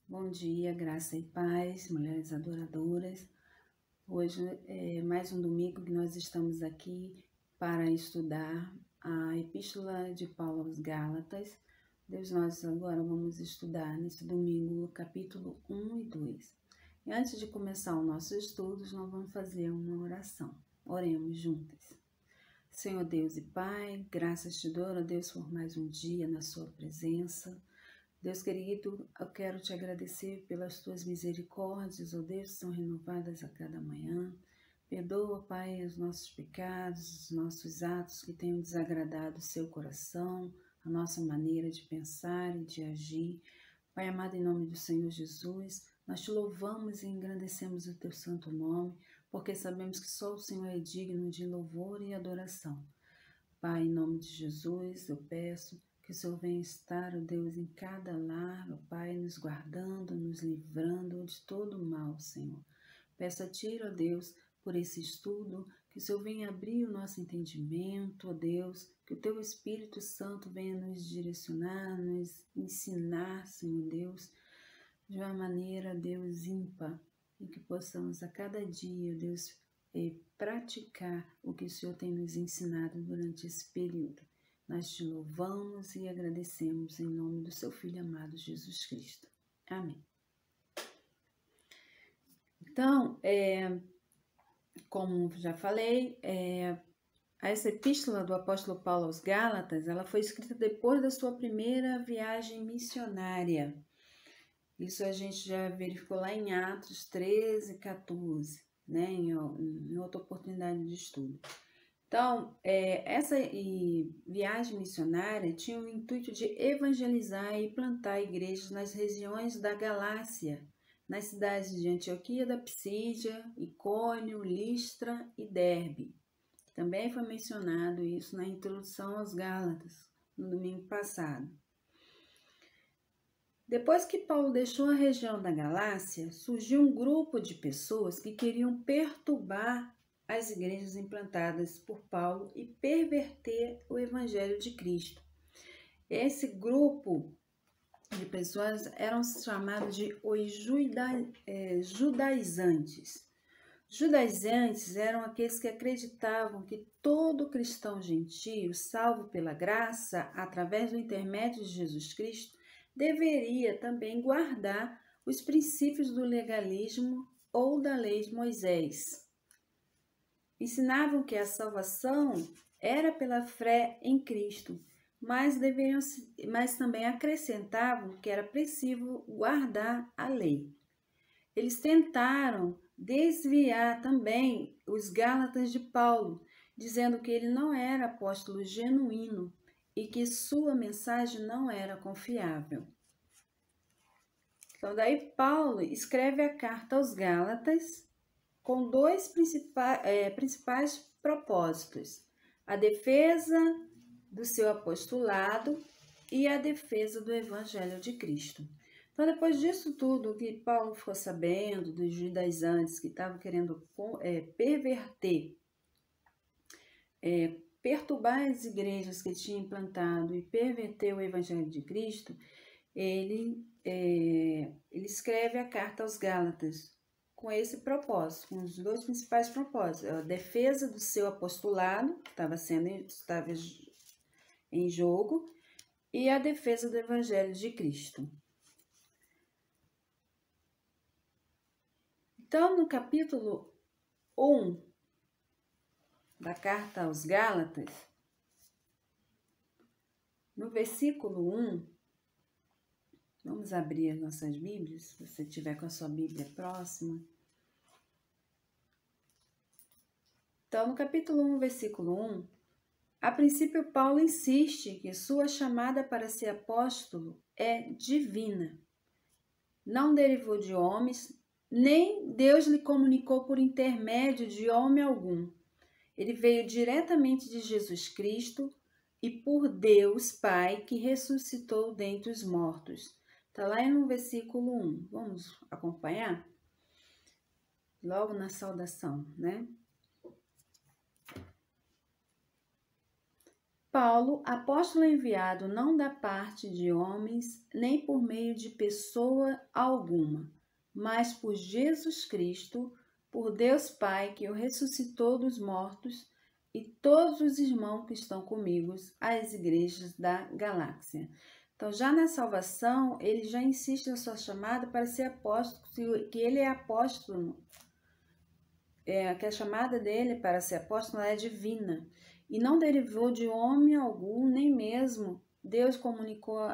Bom dia, graça e paz, mulheres adoradoras. Hoje é mais um domingo que nós estamos aqui para estudar a Epístola de Paulo aos Gálatas. Nós agora vamos estudar nesse domingo o capítulo 1 e 2. E antes de começar o nosso estudo, nós vamos fazer uma oração. Oremos juntas. Senhor Deus e Pai, graças te dou, ó Deus, por mais um dia na sua presença. Deus querido, eu quero te agradecer pelas tuas misericórdias, ó Deus, que são renovadas a cada manhã. Perdoa, Pai, os nossos pecados, os nossos atos que tenham desagradado o seu coração, a nossa maneira de pensar e de agir. Pai amado, em nome do Senhor Jesus, nós te louvamos e engrandecemos o teu santo nome, porque sabemos que só o Senhor é digno de louvor e adoração. Pai, em nome de Jesus, eu peço que o Senhor venha estar, ó Deus, em cada lar, ó Pai, nos guardando, nos livrando de todo o mal, Senhor. Peço a Ti, ó Deus, por esse estudo, que o Senhor venha abrir o nosso entendimento, ó Deus, que o Teu Espírito Santo venha nos direcionar, nos ensinar, Senhor Deus, de uma maneira, Deus, ímpar, e que possamos a cada dia, Deus, praticar o que o Senhor tem nos ensinado durante esse período. Nós te louvamos e agradecemos em nome do seu Filho amado Jesus Cristo. Amém. Então, como já falei, essa epístola do apóstolo Paulo aos Gálatas, ela foi escrita depois da sua primeira viagem missionária. Isso a gente já verificou lá em Atos 13, 14, né, em outra oportunidade de estudo. Então, essa viagem missionária tinha o intuito de evangelizar e plantar igrejas nas regiões da Galácia, nas cidades de Antioquia da Psídia, Icônio, Listra e Derbe. Também foi mencionado isso na introdução aos Gálatas, no domingo passado. Depois que Paulo deixou a região da Galácia, surgiu um grupo de pessoas que queriam perturbar as igrejas implantadas por Paulo e perverter o evangelho de Cristo. Esse grupo de pessoas eram chamados de os judaizantes. Judaizantes eram aqueles que acreditavam que todo cristão gentio, salvo pela graça, através do intermédio de Jesus Cristo, deveria também guardar os princípios do legalismo ou da lei de Moisés. Ensinavam que a salvação era pela fé em Cristo, mas também acrescentavam que era preciso guardar a lei. Eles tentaram desviar também os Gálatas de Paulo, dizendo que ele não era apóstolo genuíno e que sua mensagem não era confiável. Então, daí Paulo escreve a carta aos Gálatas com dois principais propósitos: a defesa do seu apostolado e a defesa do evangelho de Cristo. Então, depois disso tudo que Paulo ficou sabendo dos judaizantes que estavam querendo perverter, perturbar as igrejas que tinha implantado e perverter o evangelho de Cristo, ele escreve a carta aos Gálatas com esse propósito, com os dois principais propósitos: a defesa do seu apostolado, que estava em jogo, e a defesa do evangelho de Cristo. Então, no capítulo 1 da carta aos Gálatas, no versículo 1, vamos abrir as nossas Bíblias, se você tiver com a sua Bíblia próxima. Então, no capítulo 1, versículo 1, a princípio Paulo insiste que sua chamada para ser apóstolo é divina. Não derivou de homens, nem Deus lhe comunicou por intermédio de homem algum. Ele veio diretamente de Jesus Cristo e por Deus Pai, que ressuscitou dentre os mortos. Está lá no versículo 1. Vamos acompanhar? Logo na saudação, né? Paulo, apóstolo enviado não da parte de homens, nem por meio de pessoa alguma, mas por Jesus Cristo, por Deus Pai, que o ressuscitou dos mortos, e todos os irmãos que estão comigo, às igrejas da galáxia. Então, já na salvação, ele já insiste na sua chamada para ser apóstolo, que ele é apóstolo, que a chamada dele para ser apóstolo é divina, e não derivou de homem algum, nem mesmo Deus comunicou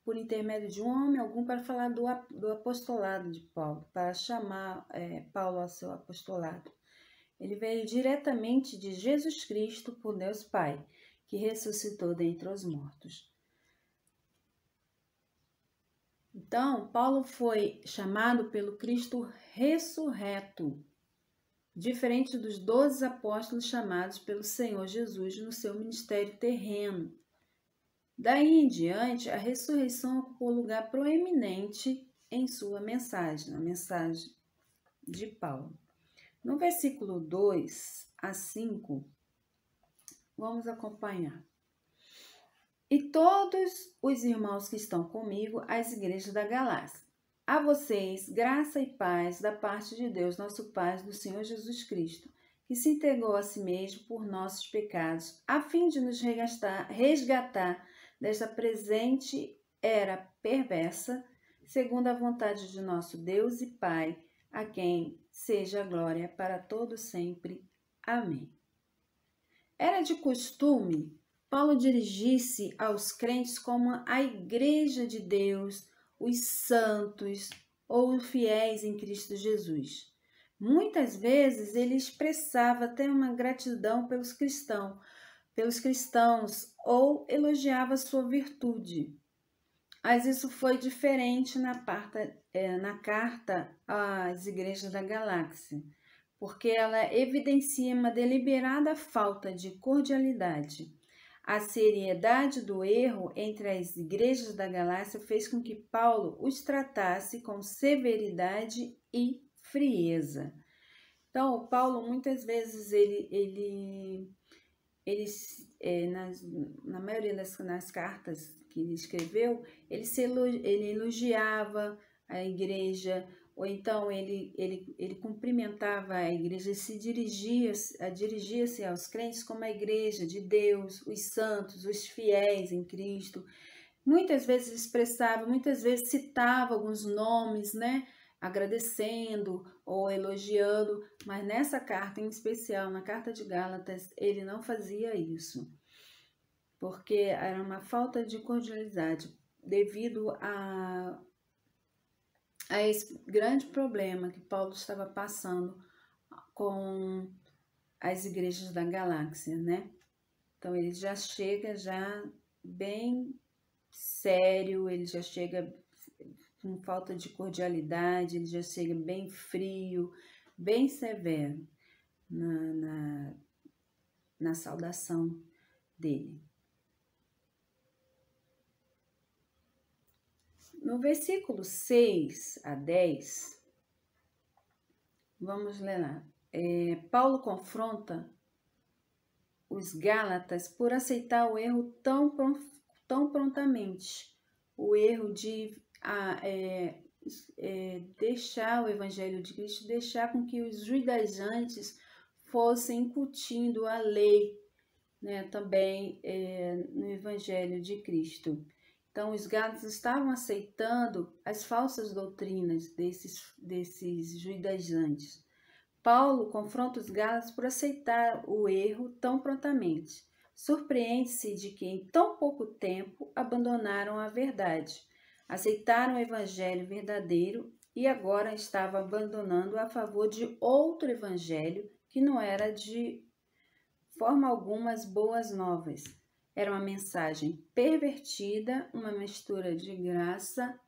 por intermédio de um homem algum para falar do apostolado de Paulo, para chamar Paulo ao seu apostolado. Ele veio diretamente de Jesus Cristo por Deus Pai, que ressuscitou dentre os mortos. Então, Paulo foi chamado pelo Cristo ressurreto, diferente dos 12 apóstolos chamados pelo Senhor Jesus no seu ministério terreno. Daí em diante, a ressurreição ocupou lugar proeminente em sua mensagem, na mensagem de Paulo. No versículo 2 a 5, vamos acompanhar. E todos os irmãos que estão comigo, às igrejas da Galácia. A vocês, graça e paz da parte de Deus, nosso Pai, do Senhor Jesus Cristo, que se entregou a si mesmo por nossos pecados, a fim de nos resgatar desta presente era perversa, segundo a vontade de nosso Deus e Pai, a quem seja a glória para todo sempre. Amém. Era de costume Paulo dirigir-se aos crentes como a Igreja de Deus, os santos ou os fiéis em Cristo Jesus. Muitas vezes ele expressava até uma gratidão pelos cristãos ou elogiava sua virtude. Mas isso foi diferente na carta às igrejas da galáxia, porque ela evidencia uma deliberada falta de cordialidade. A seriedade do erro entre as igrejas da galáxia fez com que Paulo os tratasse com severidade e frieza. Então, Paulo, muitas vezes, na maioria das cartas que ele escreveu, ele elogiava a igreja, ou então ele cumprimentava a igreja, dirigia-se aos crentes como a igreja de Deus, os santos, os fiéis em Cristo. Muitas vezes expressava, muitas vezes citava alguns nomes, né? Agradecendo ou elogiando, mas nessa carta em especial, na carta de Gálatas, ele não fazia isso, porque era uma falta de cordialidade devido a esse grande problema que Paulo estava passando com as igrejas da galáxia, né? Então ele já chega bem sério, ele já chega com falta de cordialidade, ele já chega bem frio, bem severo na saudação dele. No versículo 6 a 10, vamos ler lá. Paulo confronta os Gálatas por aceitar o erro tão prontamente, o erro de deixar o Evangelho de Cristo, deixar com que os judaizantes fossem incutindo a lei, né, também no Evangelho de Cristo. Então, os gálatas estavam aceitando as falsas doutrinas desses judaizantes. Paulo confronta os gálatas por aceitar o erro tão prontamente. Surpreende-se de que em tão pouco tempo abandonaram a verdade, aceitaram o evangelho verdadeiro e agora estavam abandonando a favor de outro evangelho que não era de forma alguma as boas novas. Era uma mensagem pervertida, uma mistura de graça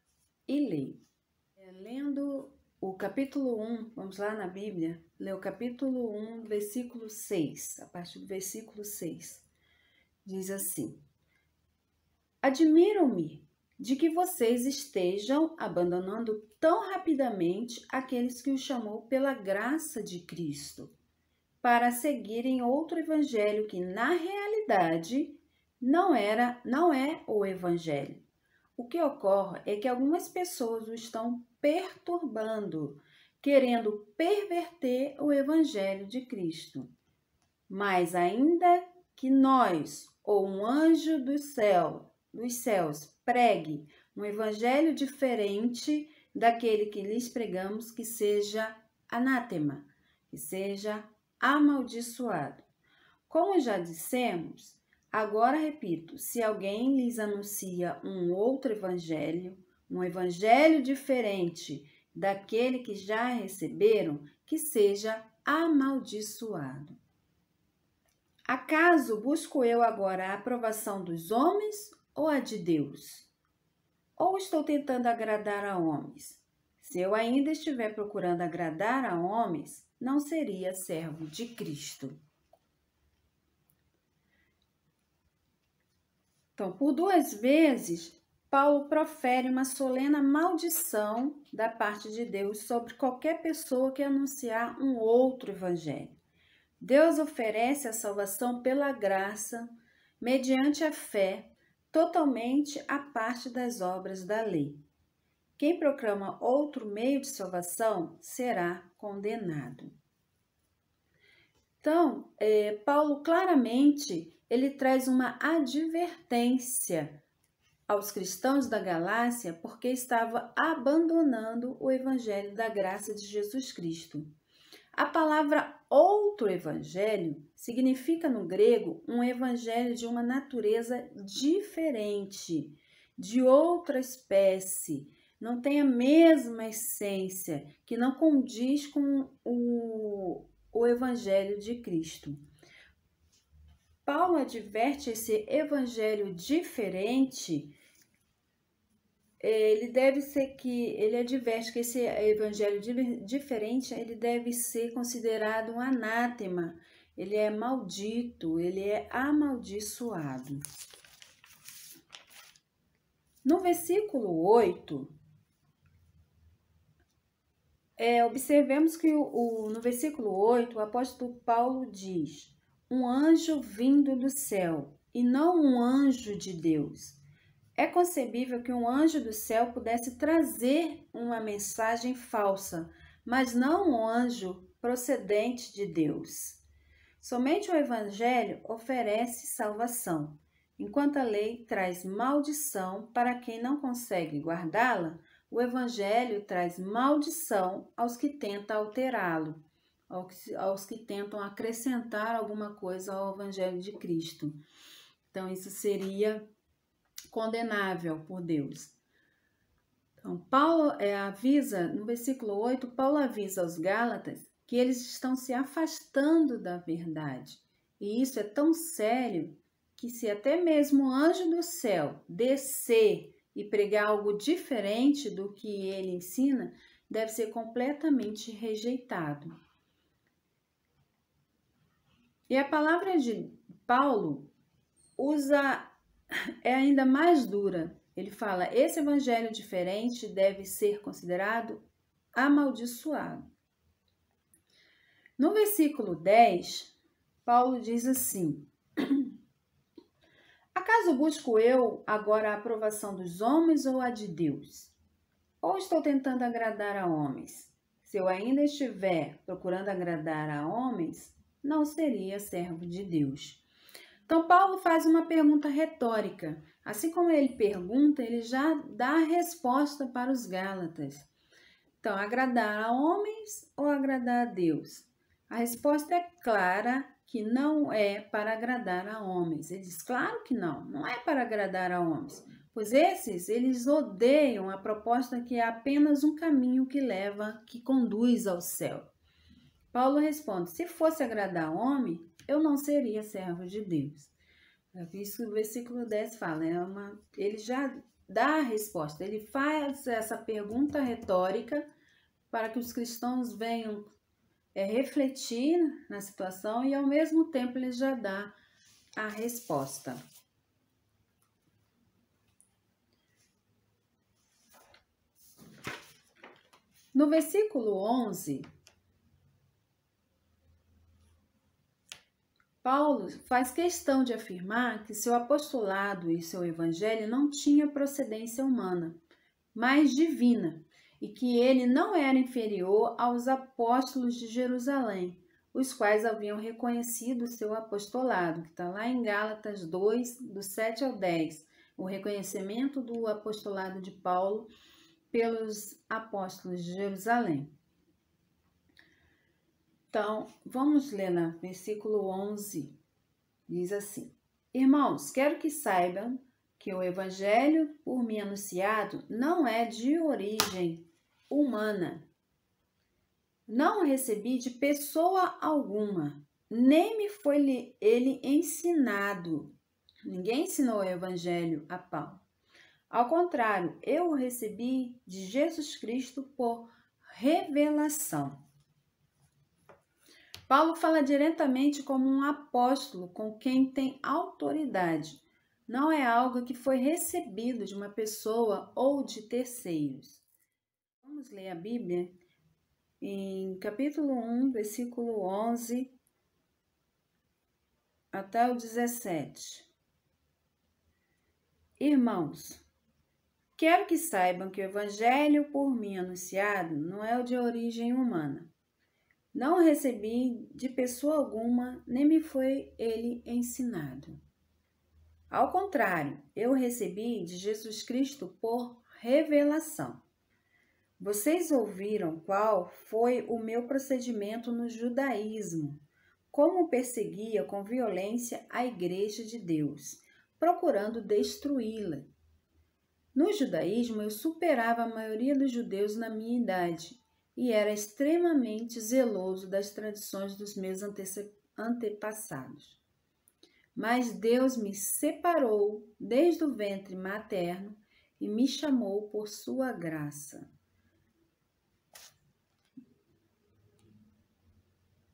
e lei. Lendo o capítulo 1, vamos lá na Bíblia, ler o capítulo 1, versículo 6, a partir do versículo 6. Diz assim: Admiro-me de que vocês estejam abandonando tão rapidamente aqueles que o chamou pela graça de Cristo. para seguirem outro evangelho que, na realidade, não é o evangelho. O que ocorre é que algumas pessoas o estão perturbando, querendo perverter o evangelho de Cristo. Mas ainda que nós ou um anjo dos céus pregue um evangelho diferente daquele que lhes pregamos, que seja anátema, que seja amaldiçoado. Como já dissemos, agora repito, se alguém lhes anuncia um outro evangelho, um evangelho diferente daquele que já receberam, que seja amaldiçoado. Acaso busco eu agora a aprovação dos homens ou a de Deus? Ou estou tentando agradar a homens? Se eu ainda estiver procurando agradar a homens, não seria servo de Cristo. Então, por 2 vezes, Paulo profere uma solene maldição da parte de Deus sobre qualquer pessoa que anunciar um outro evangelho. Deus oferece a salvação pela graça, mediante a fé, totalmente à parte das obras da lei. Quem proclama outro meio de salvação será condenado. Então, Paulo claramente ele traz uma advertência aos cristãos da Galácia porque estava abandonando o evangelho da graça de Jesus Cristo. A palavra outro evangelho significa no grego um evangelho de uma natureza diferente, de outra espécie, não tem a mesma essência, que não condiz com o evangelho de Cristo. Paulo adverte esse evangelho diferente, ele adverte que esse evangelho diferente, ele deve ser considerado um anátema, ele é maldito, ele é amaldiçoado. No versículo 8, observemos que no versículo 8, o apóstolo Paulo diz: um anjo vindo do céu, e não um anjo de Deus. É concebível que um anjo do céu pudesse trazer uma mensagem falsa, mas não um anjo procedente de Deus. Somente o Evangelho oferece salvação, enquanto a lei traz maldição para quem não consegue guardá-la. O Evangelho traz maldição aos que tentam alterá-lo, aos que tentam acrescentar alguma coisa ao Evangelho de Cristo. Então, isso seria condenável por Deus. Então, Paulo avisa, no versículo 8, Paulo avisa aos Gálatas que eles estão se afastando da verdade. E isso é tão sério que se até mesmo o anjo do céu descer e pregar algo diferente do que ele ensina, deve ser completamente rejeitado. E a palavra de Paulo é ainda mais dura. Ele fala, esse evangelho diferente deve ser considerado amaldiçoado. No versículo 10, Paulo diz assim: acaso busco eu agora a aprovação dos homens ou a de Deus? Ou estou tentando agradar a homens? Se eu ainda estiver procurando agradar a homens, não seria servo de Deus. Então, Paulo faz uma pergunta retórica. Assim como ele pergunta, ele já dá a resposta para os Gálatas. Então, agradar a homens ou agradar a Deus? A resposta é clara que não é para agradar a homens. Ele diz, claro que não é para agradar a homens. Pois eles odeiam a proposta que é apenas um caminho que conduz ao céu. Paulo responde, se fosse agradar a homem, eu não seria servo de Deus. Isso o versículo 10 fala, ele já dá a resposta, ele faz essa pergunta retórica para que os cristãos venham refletir na situação e ao mesmo tempo ele já dá a resposta. No versículo 11, Paulo faz questão de afirmar que seu apostolado e seu evangelho não tinham procedência humana, mas divina, e que ele não era inferior aos apóstolos de Jerusalém, os quais haviam reconhecido o seu apostolado, que está lá em Gálatas 2, do 7 ao 10, o reconhecimento do apostolado de Paulo pelos apóstolos de Jerusalém. Então, vamos ler no versículo 11, diz assim: Irmãos, quero que saibam que o evangelho por mim anunciado não é de origem humana. Não o recebi de pessoa alguma, nem me foi ele ensinado. Ninguém ensinou o evangelho a Paulo. Ao contrário, eu o recebi de Jesus Cristo por revelação. Paulo fala diretamente como um apóstolo com quem tem autoridade. Não é algo que foi recebido de uma pessoa ou de terceiros. Vamos ler a Bíblia em capítulo 1, versículo 11 até o 17. Irmãos, quero que saibam que o evangelho por mim anunciado não é o de origem humana. Não o recebi de pessoa alguma, nem me foi ele ensinado. Ao contrário, eu o recebi de Jesus Cristo por revelação. Vocês ouviram qual foi o meu procedimento no judaísmo, como perseguia com violência a igreja de Deus, procurando destruí-la. No judaísmo, eu superava a maioria dos judeus na minha idade e era extremamente zeloso das tradições dos meus antepassados. Mas Deus me separou desde o ventre materno e me chamou por sua graça.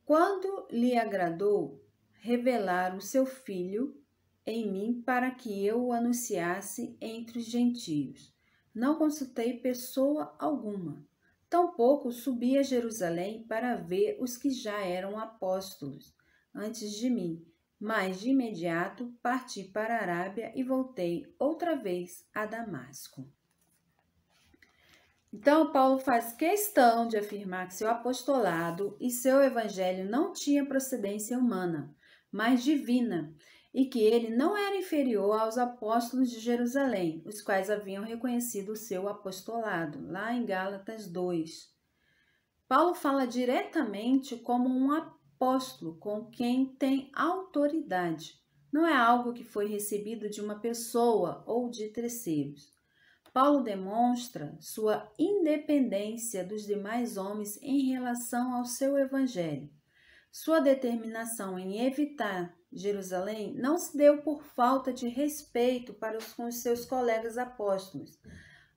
Quando lhe agradou revelar o seu Filho em mim para que eu o anunciasse entre os gentios, não consultei pessoa alguma. Tampouco subi a Jerusalém para ver os que já eram apóstolos antes de mim, mas de imediato parti para a Arábia e voltei outra vez a Damasco. Então, Paulo faz questão de afirmar que seu apostolado e seu evangelho não tinham procedência humana, mas divina, e que ele não era inferior aos apóstolos de Jerusalém, os quais haviam reconhecido o seu apostolado, lá em Gálatas 2. Paulo fala diretamente como um apóstolo com quem tem autoridade. Não é algo que foi recebido de uma pessoa ou de terceiros. Paulo demonstra sua independência dos demais homens em relação ao seu evangelho. Sua determinação em evitar Jerusalém não se deu por falta de respeito para com os seus colegas apóstolos.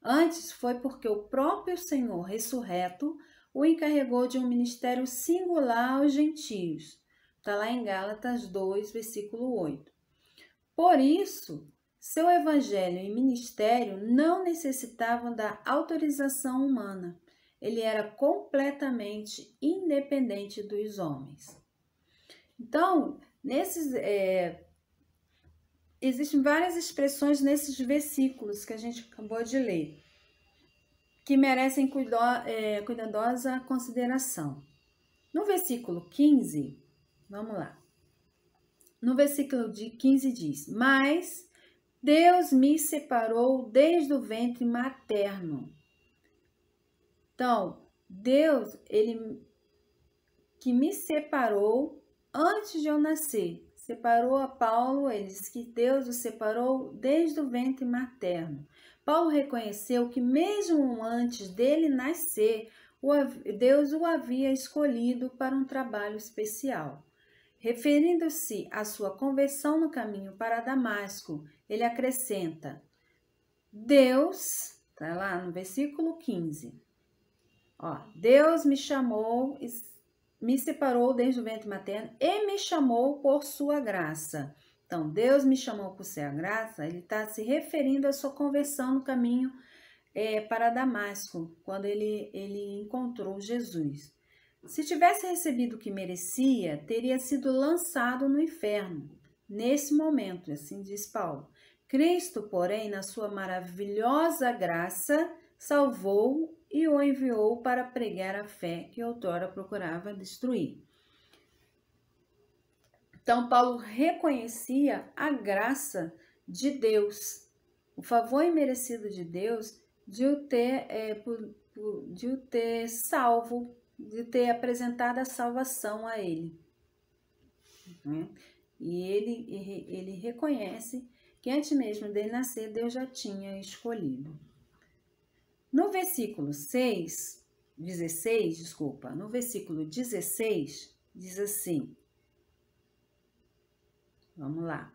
Antes foi porque o próprio Senhor ressurreto o encarregou de um ministério singular aos gentios. Está lá em Gálatas 2, versículo 8. Por isso, seu evangelho e ministério não necessitavam da autorização humana. Ele era completamente independente dos homens. Então, existem várias expressões nesses versículos que a gente acabou de ler, que merecem cuidadosa consideração. No versículo 15, vamos lá. No versículo 15 diz: Mas Deus me separou desde o ventre materno. Então, Deus, ele que me separou antes de eu nascer. Separou a Paulo, ele diz que Deus o separou desde o ventre materno. Paulo reconheceu que mesmo antes dele nascer, Deus o havia escolhido para um trabalho especial. Referindo-se à sua conversão no caminho para Damasco, ele acrescenta: Deus, está lá no versículo 15, Deus me chamou, me separou desde o ventre materno e me chamou por sua graça. Então, Deus me chamou por sua graça, ele está se referindo à sua conversão no caminho para Damasco, quando ele encontrou Jesus. Se tivesse recebido o que merecia, teria sido lançado no inferno. Nesse momento, assim diz Paulo. Cristo, porém, na sua maravilhosa graça, salvou e o enviou para pregar a fé que outrora procurava destruir. Então, Paulo reconhecia a graça de Deus, o favor imerecido de Deus de o ter salvo, de ter apresentado a salvação a ele. Né? E ele reconhece que antes mesmo dele nascer, Deus já tinha escolhido. No versículo 16, diz assim, vamos lá.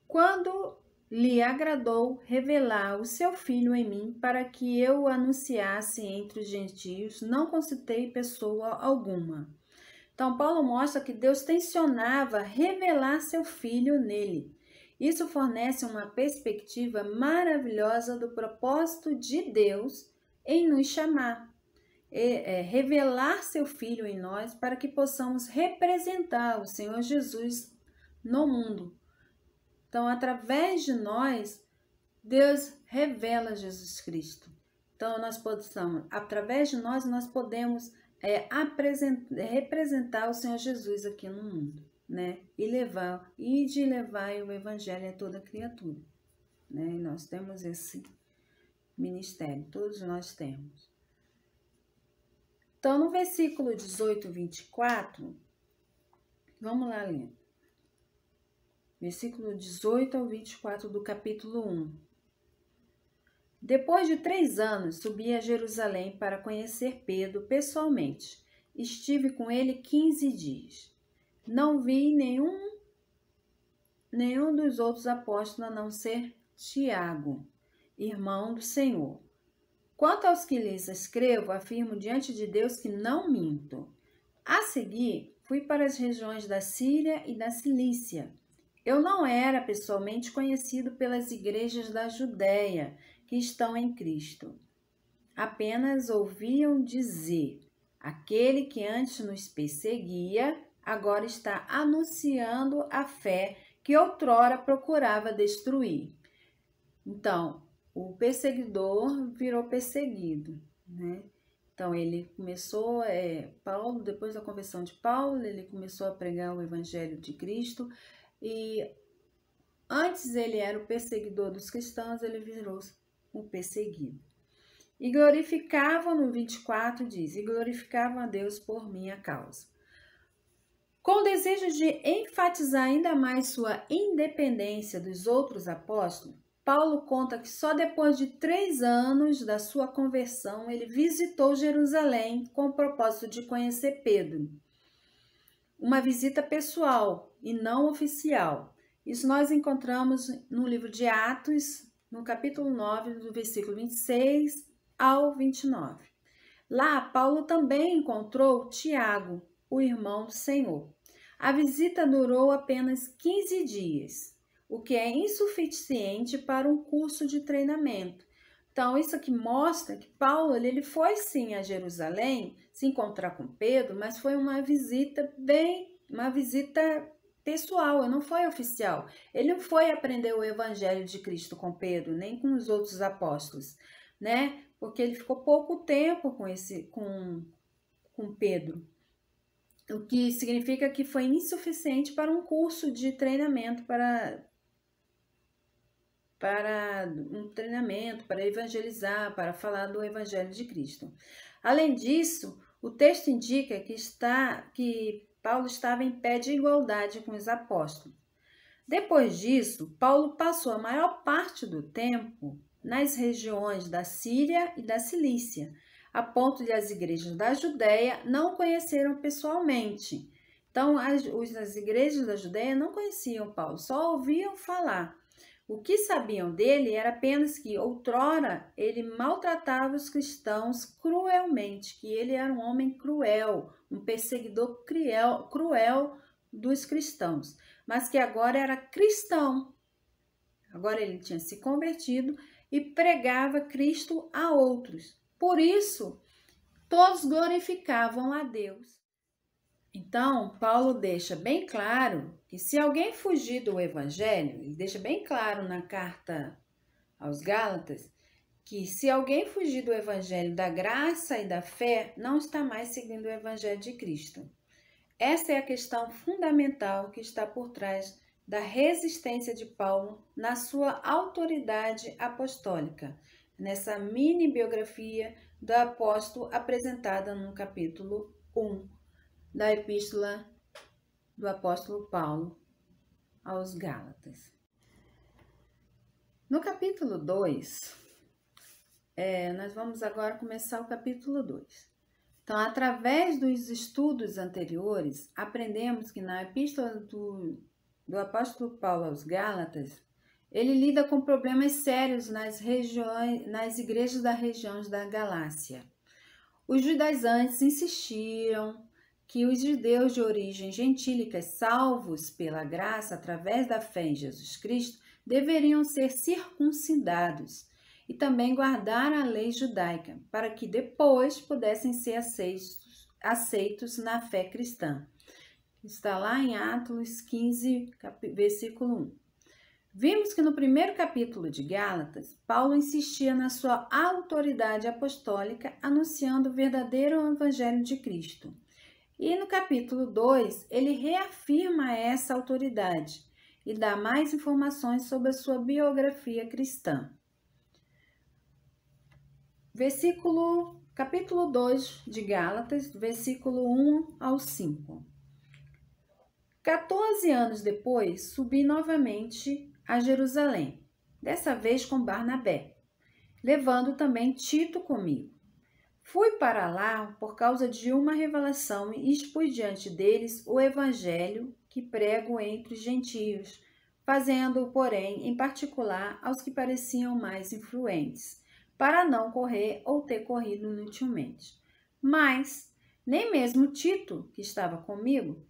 Quando lhe agradou revelar o seu Filho em mim, para que eu o anunciasse entre os gentios, não consultei pessoa alguma. Então, Paulo mostra que Deus tensionava revelar seu Filho nele. Isso fornece uma perspectiva maravilhosa do propósito de Deus em nos chamar. Revelar seu Filho em nós para que possamos representar o Senhor Jesus no mundo. Então, através de nós, Deus revela Jesus Cristo. Então, através de nós podemos representar o Senhor Jesus aqui no mundo, né? E levar o evangelho a toda criatura, né? E nós temos esse ministério, todos nós temos. Então, no versículo 18, 24, vamos lá ler. Versículo 18 ao 24 do capítulo 1. Depois de 3 anos, subi a Jerusalém para conhecer Pedro pessoalmente. Estive com ele 15 dias. Não vi nenhum dos outros apóstolos a não ser Tiago, irmão do Senhor. Quanto aos que lhes escrevo, afirmo diante de Deus que não minto. A seguir, fui para as regiões da Síria e da Cilícia. Eu não era pessoalmente conhecido pelas igrejas da Judéia que estão em Cristo. Apenas ouviam dizer, aquele que antes nos perseguia, agora está anunciando a fé que outrora procurava destruir. Então, o perseguidor virou perseguido, né? Então, ele começou, Paulo, depois da conversão de Paulo, ele começou a pregar o evangelho de Cristo e antes ele era o perseguidor dos cristãos, ele virou o perseguido. E glorificavam, no 24 diz, e glorificavam a Deus por minha causa. Com o desejo de enfatizar ainda mais sua independência dos outros apóstolos, Paulo conta que só depois de 3 anos da sua conversão, ele visitou Jerusalém com o propósito de conhecer Pedro. Uma visita pessoal e não oficial. Isso nós encontramos no livro de Atos, no capítulo 9, do versículo 26 ao 29. Lá, Paulo também encontrou Tiago, o irmão do Senhor. A visita durou apenas 15 dias, o que é insuficiente para um curso de treinamento. Então, isso aqui mostra que Paulo ele foi sim a Jerusalém se encontrar com Pedro, mas foi uma visita pessoal, não foi oficial. Ele não foi aprender o evangelho de Cristo com Pedro, nem com os outros apóstolos, né? Porque ele ficou pouco tempo com Pedro. O que significa que foi insuficiente para um curso de treinamento, para evangelizar, para falar do evangelho de Cristo. Além disso, o texto indica que Paulo estava em pé de igualdade com os apóstolos. Depois disso, Paulo passou a maior parte do tempo nas regiões da Síria e da Cilícia, a ponto de as igrejas da Judéia não o conheceram pessoalmente. Então, as igrejas da Judéia não conheciam Paulo, só ouviam falar. O que sabiam dele era apenas que, outrora, ele maltratava os cristãos cruelmente, que ele era um homem cruel, um perseguidor cruel dos cristãos, mas que agora era cristão. Agora ele tinha se convertido e pregava Cristo a outros. Por isso, todos glorificavam a Deus. Então, Paulo deixa bem claro que se alguém fugir do evangelho, ele deixa bem claro na carta aos Gálatas, que se alguém fugir do evangelho da graça e da fé, não está mais seguindo o evangelho de Cristo. Essa é a questão fundamental que está por trás da resistência de Paulo na sua autoridade apostólica, nessa mini biografia do apóstolo apresentada no capítulo 1 da epístola do apóstolo Paulo aos Gálatas. No capítulo 2, nós vamos agora começar o capítulo 2. Então, através dos estudos anteriores, aprendemos que na epístola do apóstolo Paulo aos Gálatas, ele lida com problemas sérios nas igrejas das regiões da Galácia. Os judaizantes insistiram que os judeus de origem gentílica, salvos pela graça através da fé em Jesus Cristo, deveriam ser circuncidados e também guardar a lei judaica, para que depois pudessem ser aceitos na fé cristã. Está lá em Atos 15, versículo 1. Vimos que no primeiro capítulo de Gálatas, Paulo insistia na sua autoridade apostólica, anunciando o verdadeiro evangelho de Cristo. E no capítulo 2, ele reafirma essa autoridade e dá mais informações sobre a sua biografia cristã. Capítulo 2 de Gálatas, versículo 1 ao 5. 14 anos depois, subi novamente a Jerusalém, dessa vez com Barnabé, levando também Tito comigo. Fui para lá por causa de uma revelação e expus diante deles o evangelho que prego entre os gentios, fazendo, porém, em particular aos que pareciam mais influentes, para não correr ou ter corrido inutilmente. Mas nem mesmo Tito, que estava comigo,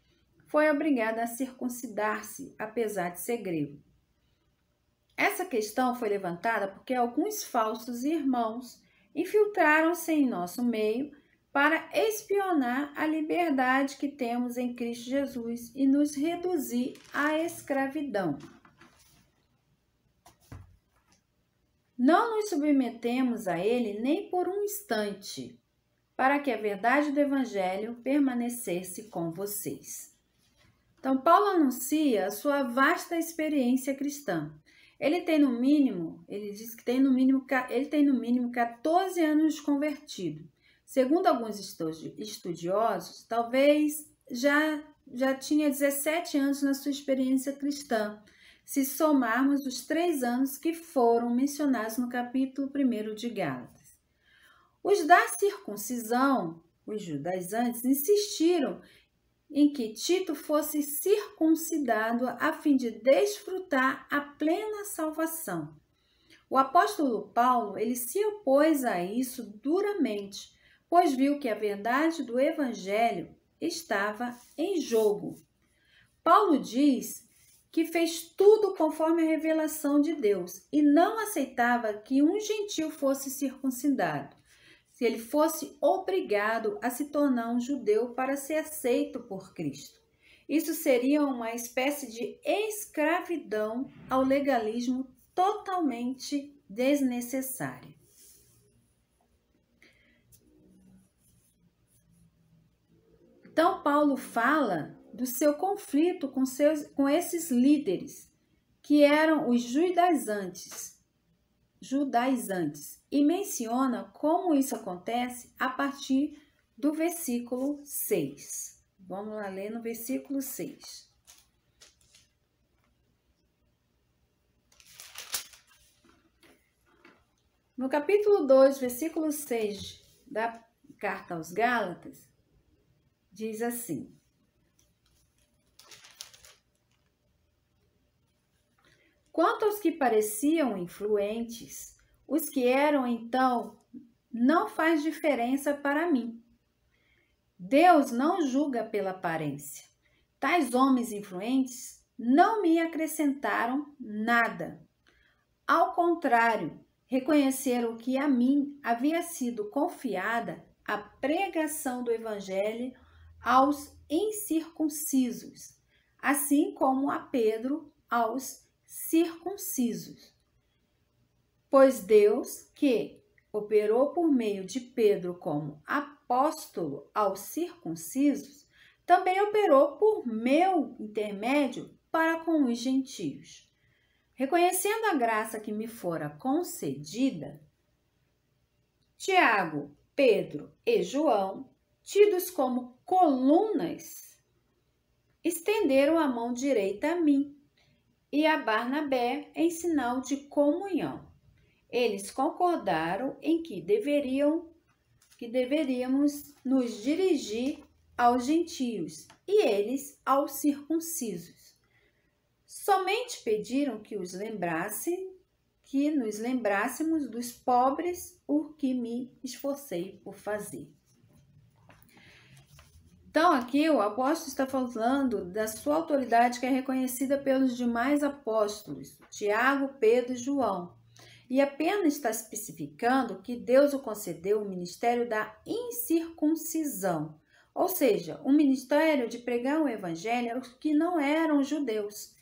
foi obrigado a circuncidar-se, apesar de ser grego. Essa questão foi levantada porque alguns falsos irmãos infiltraram-se em nosso meio para espionar a liberdade que temos em Cristo Jesus e nos reduzir à escravidão. Não nos submetemos a ele nem por um instante, para que a verdade do Evangelho permanecesse com vocês. Então, Paulo anuncia a sua vasta experiência cristã. Ele diz que tem no mínimo 14 anos de convertido. Segundo alguns estudiosos, talvez já tinha 17 anos na sua experiência cristã, se somarmos os 3 anos que foram mencionados no capítulo 1 de Gálatas. Os da circuncisão, os judaizantes, insistiram em que Tito fosse circuncidado a fim de desfrutar a plena salvação. O apóstolo Paulo, ele se opôs a isso duramente, pois viu que a verdade do evangelho estava em jogo. Paulo diz que fez tudo conforme a revelação de Deus e não aceitava que um gentil fosse circuncidado, se ele fosse obrigado a se tornar um judeu para ser aceito por Cristo. Isso seria uma espécie de escravidão ao legalismo totalmente desnecessária. Então, Paulo fala do seu conflito com esses líderes, que eram os judaizantes, e menciona como isso acontece a partir do versículo 6. Vamos lá ler no versículo 6. No capítulo 2, versículo 6 da carta aos Gálatas, diz assim: quanto aos que pareciam influentes, os que eram então, não faz diferença para mim. Deus não julga pela aparência. Tais homens influentes não me acrescentaram nada. Ao contrário, reconheceram que a mim havia sido confiada a pregação do evangelho aos incircuncisos, assim como a Pedro aos circuncisos. Pois Deus, que operou por meio de Pedro como apóstolo aos circuncisos, também operou por meu intermédio para com os gentios. Reconhecendo a graça que me fora concedida, Tiago, Pedro e João, tidos como colunas, estenderam a mão direita a mim e a Barnabé em sinal de comunhão. Eles concordaram em que deveríamos nos dirigir aos gentios e eles aos circuncisos. Somente pediram que nos lembrássemos dos pobres, o que me esforcei por fazer. Então, aqui o apóstolo está falando da sua autoridade que é reconhecida pelos demais apóstolos, Tiago, Pedro e João. E apenas está especificando que Deus o concedeu o ministério da incircuncisão, ou seja, o ministério de pregar o evangelho aos que não eram judeus.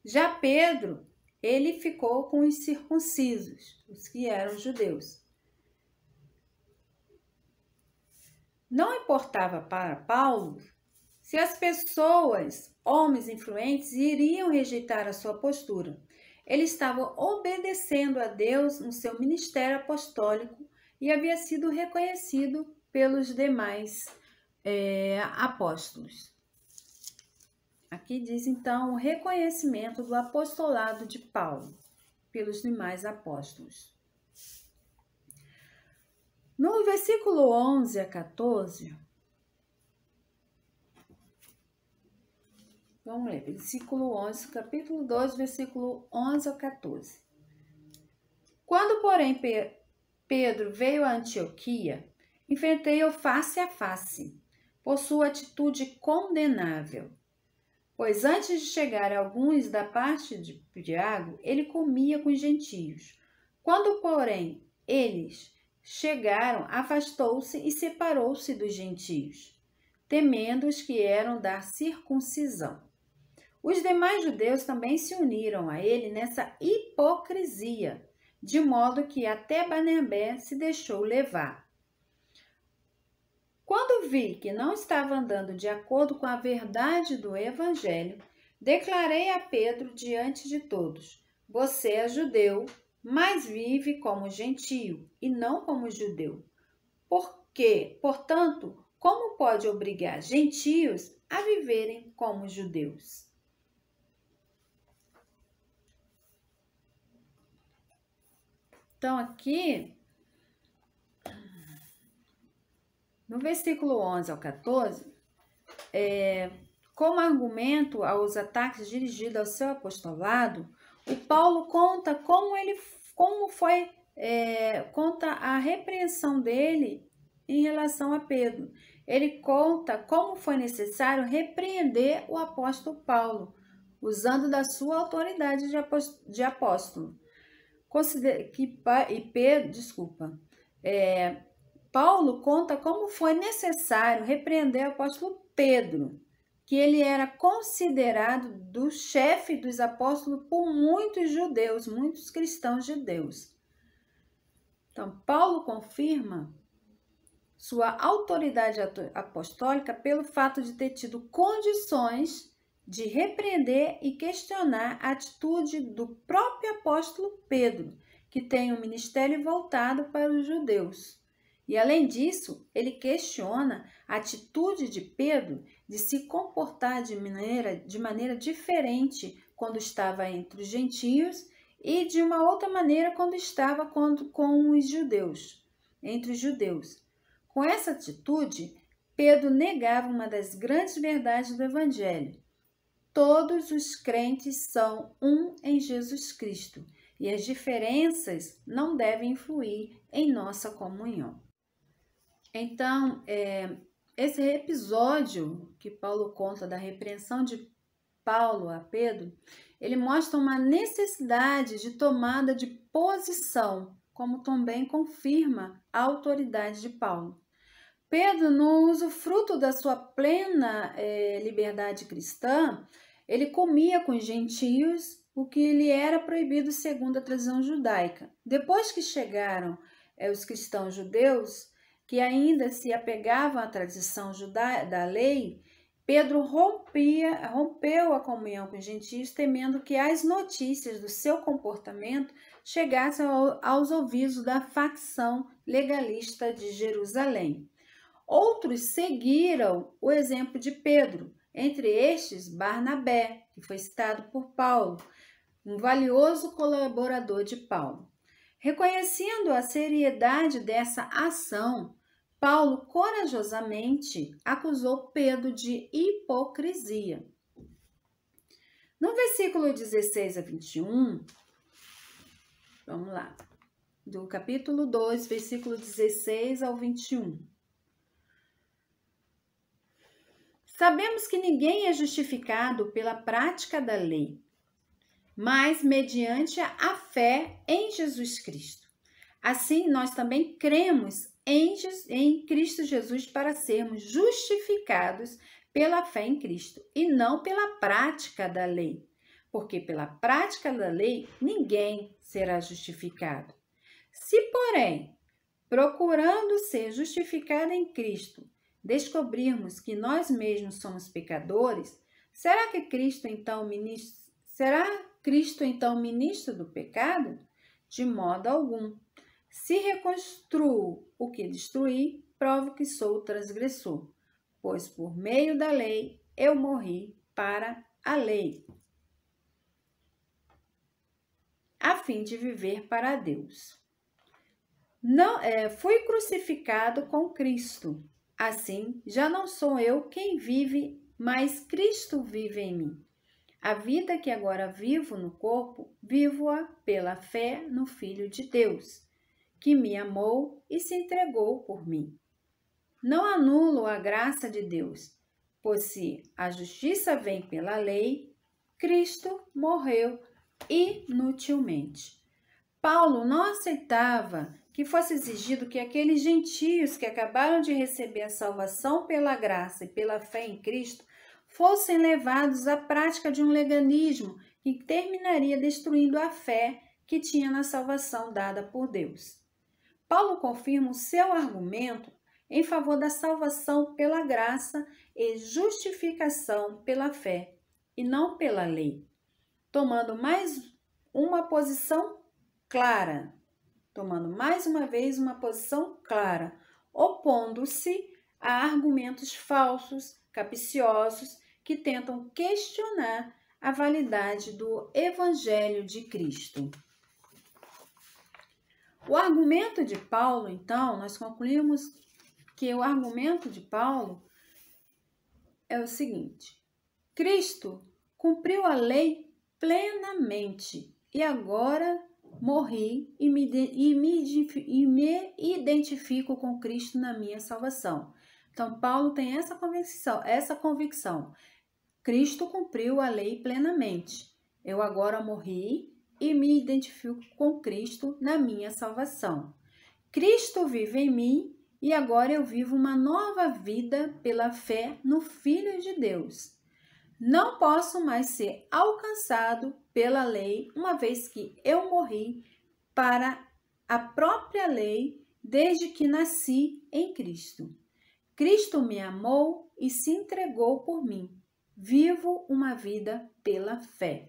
Já Pedro, ele ficou com os circuncisos, os que eram judeus. Não importava para Paulo se as pessoas, homens influentes, iriam rejeitar a sua postura. Ele estava obedecendo a Deus no seu ministério apostólico e havia sido reconhecido pelos demais apóstolos. Aqui diz então o reconhecimento do apostolado de Paulo pelos demais apóstolos. No versículo 11 a 14, vamos ler, versículo 11, capítulo 2, versículo 11 a 14. Quando, porém, Pedro veio a Antioquia, enfrentei-o face a face, por sua atitude condenável. Pois antes de chegar alguns da parte de Tiago, ele comia com os gentios. Quando, porém, eles chegaram, afastou-se e separou-se dos gentios, temendo os que eram da circuncisão. Os demais judeus também se uniram a ele nessa hipocrisia, de modo que até Barnabé se deixou levar. Quando vi que não estava andando de acordo com a verdade do evangelho, declarei a Pedro diante de todos: você é judeu, mas vive como gentio e não como judeu. Portanto, como pode obrigar gentios a viverem como judeus? Então, aqui, no versículo 11 ao 14, como argumento aos ataques dirigidos ao seu apostolado, o Paulo conta conta a repreensão dele em relação a Pedro. Ele conta como foi necessário repreender o apóstolo Paulo, usando da sua autoridade de apóstolo. Paulo conta como foi necessário repreender o apóstolo Pedro, que ele era considerado do chefe dos apóstolos por muitos judeus, muitos cristãos judeus. Então, Paulo confirma sua autoridade apostólica pelo fato de ter tido condições de repreender e questionar a atitude do próprio apóstolo Pedro, que tem um ministério voltado para os judeus. E, além disso, ele questiona a atitude de Pedro de se comportar de maneira diferente quando estava entre os gentios e de uma outra maneira quando estava com os judeus, entre os judeus. Com essa atitude, Pedro negava uma das grandes verdades do Evangelho. Todos os crentes são um em Jesus Cristo e as diferenças não devem influir em nossa comunhão. Então, esse episódio que Paulo conta da repreensão de Paulo a Pedro, ele mostra uma necessidade de tomada de posição, como também confirma a autoridade de Paulo. Pedro, no usufruto da sua plena liberdade cristã, ele comia com os gentios o que lhe era proibido segundo a tradição judaica. Depois que chegaram os cristãos judeus, que ainda se apegavam à tradição da lei, Pedro rompeu a comunhão com os gentios, temendo que as notícias do seu comportamento chegassem aos ouvidos da facção legalista de Jerusalém. Outros seguiram o exemplo de Pedro, entre estes Barnabé, que foi citado por Paulo, um valioso colaborador de Paulo. Reconhecendo a seriedade dessa ação, Paulo corajosamente acusou Pedro de hipocrisia. No versículo 16 a 21, vamos lá, do capítulo 2, versículo 16 ao 21. Sabemos que ninguém é justificado pela prática da lei, mas mediante a fé em Jesus Cristo. Assim, nós também cremos em Cristo Jesus para sermos justificados pela fé em Cristo e não pela prática da lei, porque pela prática da lei ninguém será justificado. Se, porém, procurando ser justificado em Cristo, descobrirmos que nós mesmos somos pecadores, será Cristo então ministro do pecado? De modo algum. Se reconstruo o que destruí, provo que sou transgressor, pois por meio da lei eu morri para a lei, a fim de viver para Deus. Fui crucificado com Cristo. Assim, já não sou eu quem vive, mas Cristo vive em mim. A vida que agora vivo no corpo, vivo-a pela fé no Filho de Deus, que me amou e se entregou por mim. Não anulo a graça de Deus, pois se a justiça vem pela lei, Cristo morreu inutilmente. Paulo não aceitava que fosse exigido que aqueles gentios que acabaram de receber a salvação pela graça e pela fé em Cristo fossem levados à prática de um legalismo que terminaria destruindo a fé que tinha na salvação dada por Deus. Paulo confirma o seu argumento em favor da salvação pela graça e justificação pela fé, e não pela lei, tomando mais uma vez uma posição clara, opondo-se a argumentos falsos, capciosos, que tentam questionar a validade do Evangelho de Cristo. O argumento de Paulo, então, nós concluímos que o argumento de Paulo é o seguinte: Cristo cumpriu a lei plenamente e agora morri e me identifico com Cristo na minha salvação. Então, Paulo tem essa convicção. Cristo cumpriu a lei plenamente. Eu agora morri e me identifico com Cristo na minha salvação. Cristo vive em mim e agora eu vivo uma nova vida pela fé no Filho de Deus. Não posso mais ser alcançado pela lei, uma vez que eu morri para a própria lei desde que nasci em Cristo. Cristo me amou e se entregou por mim. Vivo uma vida pela fé.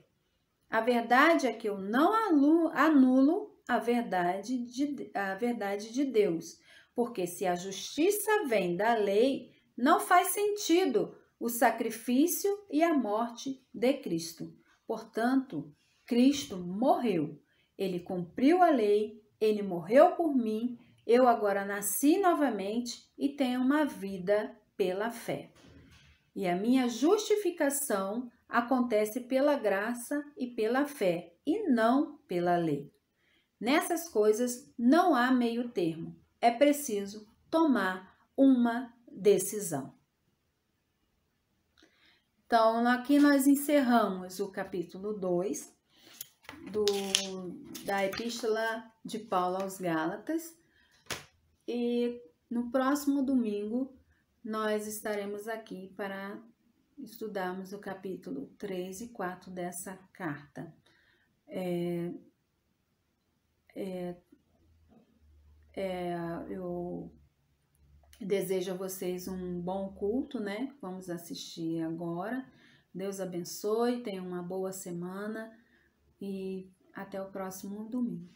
A verdade é que eu não anulo a verdade de Deus, porque se a justiça vem da lei, não faz sentido o sacrifício e a morte de Cristo. Portanto, Cristo morreu. Ele cumpriu a lei, ele morreu por mim, eu agora nasci novamente e tenho uma vida pela fé. E a minha justificação acontece pela graça e pela fé, e não pela lei. Nessas coisas não há meio termo. É preciso tomar uma decisão. Então, aqui nós encerramos o capítulo 2 da Epístola de Paulo aos Gálatas. E No próximo domingo, nós estaremos aqui para estudarmos o capítulo 3 e 4 dessa carta. Eu desejo a vocês um bom culto, né? Vamos assistir agora. Deus abençoe, tenha uma boa semana e até o próximo domingo.